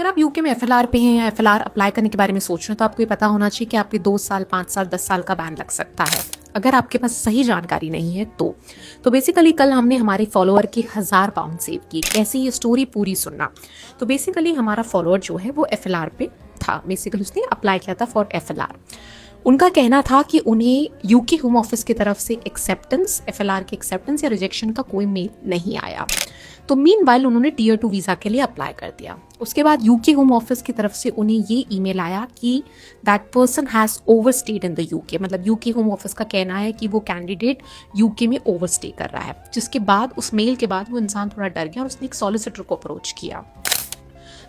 अगर आप यूके में एफएलआर पे हैं या एफएलआर अप्लाई करने के बारे में सोच रहे हैं तो आपको ये पता होना चाहिए कि आपके 2 साल, 5 साल, 10 साल का बैन लग सकता है अगर आपके पास सही जानकारी नहीं है तो बेसिकली कल हमने हमारे फॉलोअर की 1000 पाउंड सेव की। कैसी ये स्टोरी पूरी सुनना। तो बेसिकली हमारा फॉलोअर जो है वो एफएलआर पे था। बेसिकली उसने अप्लाई किया था फॉर एफएलआर। उनका कहना था कि उन्हें यूके होम ऑफिस की तरफ से एक्सेप्टेंस, एफएलआर की एक्सेप्टेंस या रिजेक्शन का कोई मेल नहीं आया। तो मीनवाइल उन्होंने टियर 2 वीज़ा के लिए अप्लाई कर दिया। उसके बाद यूके होम ऑफिस की तरफ से उन्हें ये ईमेल आया कि that person has overstayed in the UK. मतलब यूके होम ऑफिस का कहना है कि वो कैंडिडेट यूके में ओवरस्टे कर रहा है। जिसके बाद उस मेल के बाद वो इंसान थोड़ा डर गया और उसने एक सॉलिसिटर को अप्रोच किया।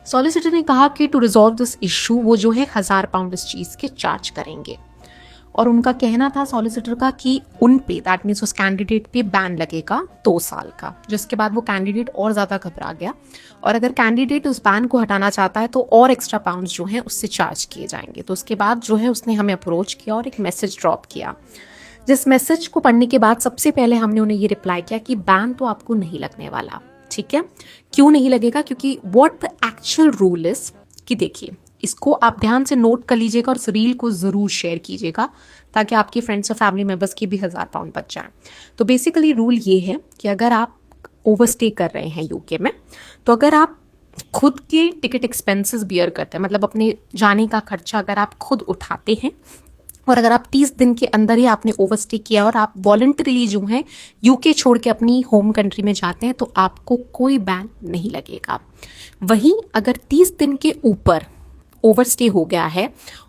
सॉलिसिटर ने कहा कि टू रिजॉल्व दिस इशू वो जो है 1000 पाउंड इस चीज़ के चार्ज करेंगे। और उनका कहना था सॉलिसिटर का कि उन पे, दैट मीन्स उस कैंडिडेट पे बैन लगेगा 2 साल का। जिसके बाद वो कैंडिडेट और ज़्यादा घबरा गया और अगर कैंडिडेट उस बैन को हटाना चाहता है तो और एक्स्ट्रा पाउंड जो है उससे चार्ज किए जाएंगे। तो उसके बाद जो है उसने हमें अप्रोच किया और एक मैसेज ड्रॉप किया। जिस मैसेज को पढ़ने के बाद सबसे पहले हमने उन्हें ये रिप्लाई किया कि बैन तो आपको नहीं लगने वाला। ठीक है, क्यों नहीं लगेगा? क्योंकि what the actual rule is कि देखिए, इसको आप ध्यान से नोट कर लीजिएगा और इस रील को ज़रूर शेयर कीजिएगा ताकि आपके फ्रेंड्स और फैमिली मेम्बर्स की भी 1000 पाउंड बच जाए। तो बेसिकली रूल ये है कि अगर आप ओवरस्टे कर रहे हैं यूके में तो अगर आप खुद के टिकट एक्सपेंसेस बियर करते हैं, मतलब अपने जाने का खर्चा अगर आप खुद उठाते हैं और अगर आप 30 दिन के अंदर ही आपने ओवरस्टे किया और आप वॉलंटरीली जो है यूके छोड़ के अपनी होम कंट्री में जाते हैं तो आपको कोई बैन नहीं लगेगा। वहीं अगर 30 दिन के ऊपर ओवरस्टे हो गया है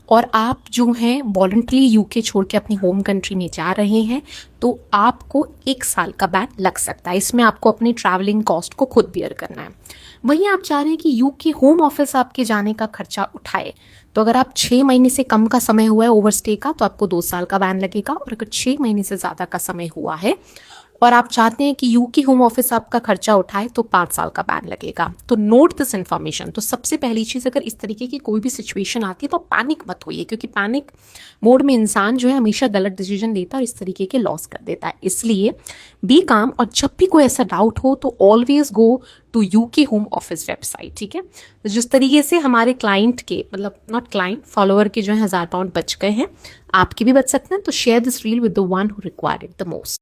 और आप जो हैं वॉलंटरी यूके छोड़ के अपनी होम कंट्री में जा रहे हैं तो आपको 1 साल का बैन लग सकता है। इसमें आपको अपनी ट्रैवलिंग कॉस्ट को खुद बियर करना है। वहीं आप चाह रहे हैं कि यूके होम ऑफिस आपके जाने का खर्चा उठाए तो अगर आप 6 महीने से कम का समय हुआ है ओवरस्टे का तो आपको 2 साल का बैन लगेगा और अगर 6 महीने से ज़्यादा का समय हुआ है और आप चाहते हैं कि यूके होम ऑफिस आपका खर्चा उठाए तो 5 साल का बैन लगेगा। तो नोट दिस इन्फॉर्मेशन। तो सबसे पहली चीज़, अगर इस तरीके की कोई भी सिचुएशन आती है तो पैनिक मत होइए, क्योंकि पैनिक मोड में इंसान जो है हमेशा गलत डिसीजन लेता है और इस तरीके के लॉस कर देता है। इसलिए बी काम और जब भी कोई ऐसा डाउट हो तो always go to UK home office website. ठीक है, तो जिस तरीके से हमारे क्लाइंट के, मतलब नॉट क्लाइंट, फॉलोअर के जो है 1000 पाउंड बच गए हैं, आपके भी बच सकते हैं। तो share this reel with the one who required it the most.